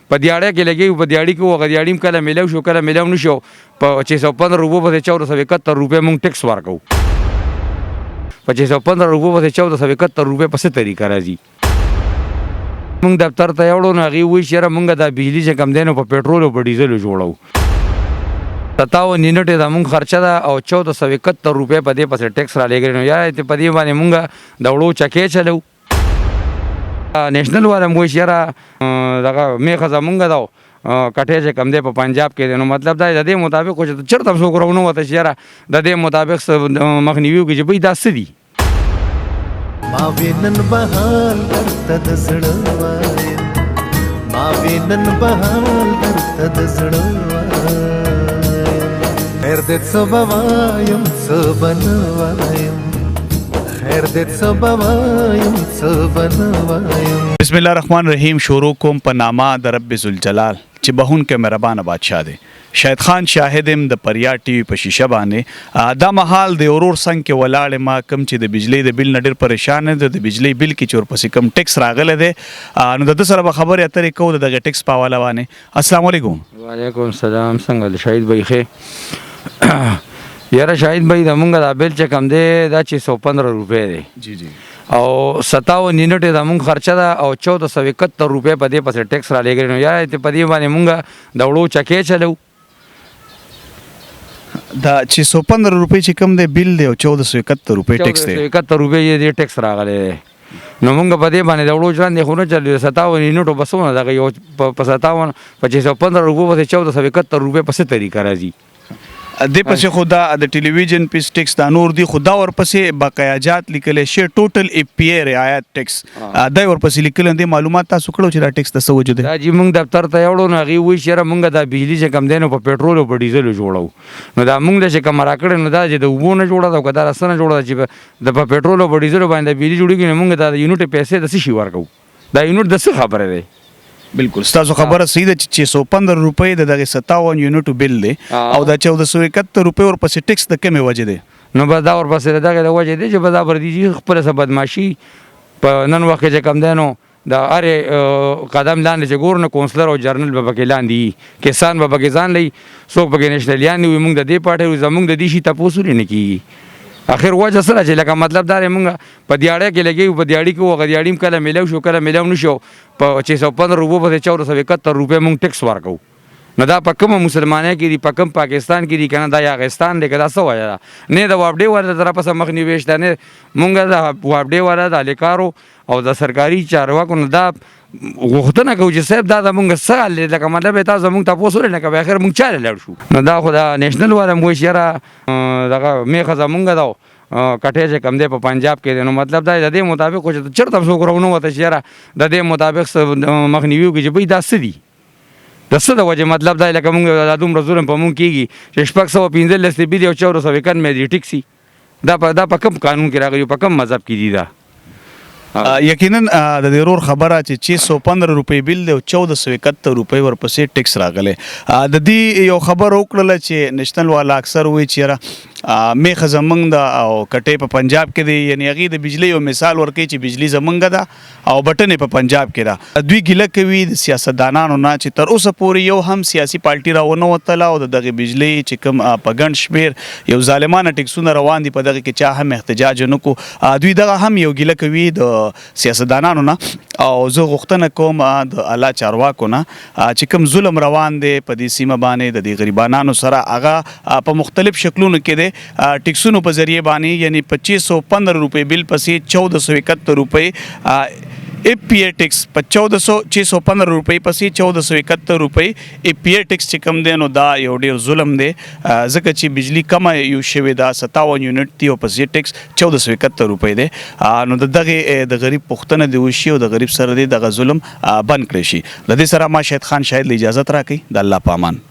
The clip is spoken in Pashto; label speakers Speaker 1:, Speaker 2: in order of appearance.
Speaker 1: په دیاړه کې لګي په دیاړي کې وغه دیاړي کله ملو شو کله ملو نشو په 615 روپو په 1471 روپے مونږ ټیکس ورکو په 615 روپو په 1471 روپے په څه طریقه راځي مونږ دفتر ته یوړو نو هغه وی شره مونږ د بجلی چې کم دینو په پېټرول او په ډیزل جوړو 57 یونټ د مونږ خرچه ده او 1471 روپے په دې پسې ټیکس را لګري نو یا ته په دې باندې مونږ د وړو چکې چلو نېشنل والا مو شره دغه میخه زمونږ دا کټه چې کم دی په پنجاب کې نو مطلب دا د دې مطابق چې چرته څو کورونه وته شره د دې مطابق مخنیوي کې چې به دا سدي
Speaker 2: ما وینن بهال درته د زړه وایم ما وینن بهال درته د زړه وایم خیر دې څه بوایم څه بنوایم خیر دې څه بوایم څه بنوایم
Speaker 3: بسم الله الرحمن الرحیم شروع کوم په نامه د رب ذوالجلال چې بهون کې مهربان بادشاہ دی شاهد خان شاهدم د پریا ټي وي په شیشه باندې دا محال د اورور څنګه کې ولاړ ما کم چې د بجلی د بل نډر پریشان دي د بجلی بل کې چور پسې کم ټیکس راغله دي نو د سره به خبرې اترې کو د ټیکس پاواله باندې السلام علیکم
Speaker 1: وعلیکم السلام څنګه شاهد بھائی خې یاره شاهد بھائی د مونږ د بل چې کم دی دا 615 روپے دی
Speaker 3: جی جی
Speaker 1: او 57 یونټ د مونږ خرچه ده او 1471 روپے په دې پسې ټیکس را لګري نو یا ته په دې باندې مونږ د وړو چکې چلو
Speaker 3: دا 615 روپے چې کم دی بل دی او 1471 روپے ټیکس دی
Speaker 1: 1471 روپے یې ټیکس راغلی نو مونږ په دې باندې د وړو ژوند خو نه چلو 57 یونټو بسونه دغه یو په 57 په 615 روپو په 1471 روپے په څه طریقه راځي
Speaker 3: د پسې خدا د ټلویزیون پیس ټیکس دا نور دی خدا ور پسې بقایاجات لیکل شي ټوټل ای پی ای رعایت ټیکس دا ور پسې لیکل دي معلومات تاسو کړو چې دا ټیکس د سوجو دی
Speaker 1: دا جی مونږ دفتر ته یوړو نو هغه وی شره مونږ د بجلی چې کم دینو په پېټرول او په ډیزل جوړو نو دا مونږ د چې کم راکړ نو دا چې د وبونه جوړه دا کدا رسنه جوړه چې د په پېټرول او په ډیزل باندې بجلی جوړیږي نو مونږ دا یونټ پیسې د څه شي ورکو دا یونټ د څه خبره دی
Speaker 3: بالکل تاسو خبره صحیح ده چې 615 روپے د دغه 57 یونټو بل دی او دا 1471 روپے ور پسې ټیکس د کمه وجه دی
Speaker 1: نو به دا ور پسې دغه د وجه دی چې به دا بر دي خپل څه بدمعشي په نن وخت کې کم دینو دا اره قدم لاندې چې ګورنه کونسلر او جرنل به پکې لاندې کسان به پکې ځان لې څوک پکې نشنلیان وي موږ د دې پارټي زموږ د دې شي تاسو نه کیږي اخر وجه سره چې لکه مطلب دا موږ په دیاړه کې لګي په دیاړي کې وغه دیاړي کله ملو شو کله ملو نشو په 615 روپو په 1471 روپے مونږ ټیکس ورکو نو دا په کوم مسلمانانه کې دي په کوم پاکستان کې دي کنه دا یاغستان دی کدا سو وایي نه دا وابډي ور در په مخ نیويشت نه مونږ دا وابډي ور د الیکارو او د سرکاري چارواکو نه دا غوښتنه کوي چې صاحب دا مونږ سره لکه مطلب تاسو مونږ تاسو نه کوي اخر مونږ چاله لړ شو نو دا خدا نېشنل والا مو شره دغه میخه زمونږ دا کټه چې کم دی په پنجاب کې نو مطلب دا د دې مطابق چې چرته څو کورونه وته شره د دې مطابق مخنیوي کې چې به دا سدي د څه د وجه مطلب دا لکه مونږ د دومره ظلم په مونږ کېږي چې 615 بي او 401 مې دي ټیکسي دا په کوم قانون کې راغلی په کوم مذهب کې دي دا
Speaker 3: یقینا د ضرور خبره چې 615 روپے بل دی او 1471 روپے ورپسې ټیکس راغله د دې یو خبر وکړل چې نېشنل والا اکثر وی چې میخه زمنګ دا او کټې په پنجاب کې دی یعنی هغه د بجلی یو مثال ورکړي چې بجلی زمنګ دا او بټنې په پنجاب کې دا دوی ګیله کوي د سیاستدانانو نه چې تر اوسه پورې یو هم سیاسي پارټي راونه وتله او دغه بجلی چې کوم په ګڼ شمیر یو ظالمانه ټیکسونه روان دي په دغه کې چا هم احتجاج نکو دوی دغه هم یو ګیله کوي د سیاستدانانو نه او زه غوښتنه کوم د الله چارواکو نه چې کوم ظلم روان دی په دې سیمه باندې د دې غریبانو سره هغه په مختلف شکلونو کې دی ټیکسونو په ذریعہ باندې یعنی 2515 روپے بل پسې 1471 روپے ای پی ای ټیکس په 615 روپے پسې 1471 روپے ای پی ای ټیکس چې کم دی نو دا یو ډیر ظلم دی ځکه چې بجلی کمه یو شوی دا 57 یونټ دی او پسې ټیکس 1471 روپے دی نو دغه د غریب پښتنه دی وشي او د غریب سره دی دغه ظلم بند کړی شي د دې سره ما شاهد خان شاهد اجازه راکړي د الله پامان